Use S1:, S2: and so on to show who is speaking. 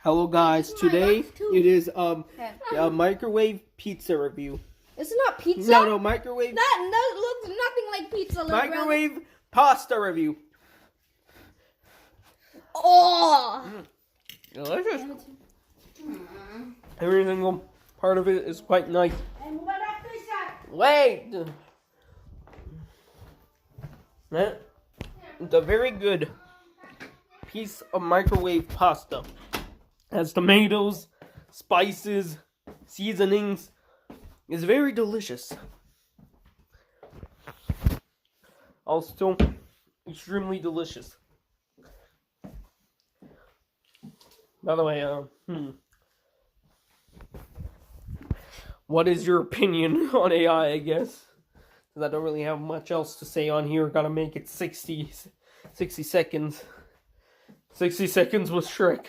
S1: Hello guys, today it is a microwave pizza review.
S2: Is it not pizza?
S1: No, microwave.
S2: That looks nothing like pizza.
S1: Microwave pasta review.
S2: Oh,
S1: Delicious. Every single part of it is quite nice. Wait! It's a very good piece of microwave pasta. Has tomatoes, spices, seasonings. It's very delicious. Also, extremely delicious. By the way, what is your opinion on AI, I guess? Because I don't really have much else to say on here. Gotta make it 60 seconds. 60 seconds with Shrek.